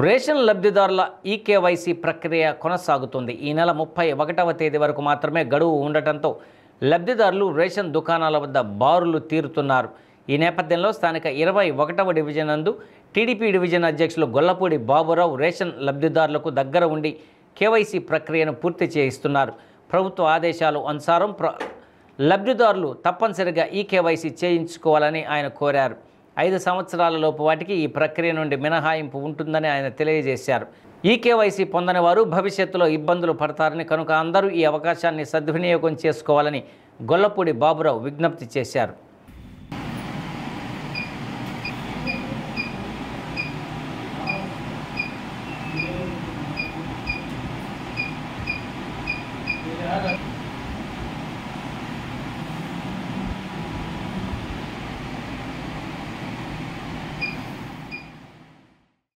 Ration లబ్ధిదారుల eKYC ప్రక్రియ కొనసాగుతుంది. ఈ నెల 31వ తేదీ వరకు మాత్రమే గడువు ఉండటంతో లబ్ధిదారులు రేషన్ దుకాణాల వద్ద బారులు తీరుతున్నారు. ఈ నేపథ్యంలో స్థానిక 21వ డివిజన్ నందు టీడీపీ డివిజన్ అధ్యక్షులు గొల్లపూడి బాబురావు రేషన్ లబ్ధిదారులకు దగ్గర ఉండి కేవైసీ ప్రక్రియను పూర్తి చేయిస్తున్నారు. ప్రభుత్వ ఆదేశాల అనుసారం లబ్ధిదారులు తప్పనిసరిగా ఈకేవైసీ చేయించుకోవాలని ఆయన కోరారు. 5 సంవత్సరాల లోపు వాటికి ఈ ప్రక్రియ నుండి మినహాయింపు ఉంటుందని ఆయన తెలియజేశారు. ఈకేవైసీ పొందని వారు భవిష్యత్తులో ఇబ్బందులు పడతారని, కనుక అందరూ ఈ అవకాశాన్ని సద్వినియోగం చేసుకోవాలని గొల్లపూడి బాబురావు విజ్ఞప్తి చేశారు.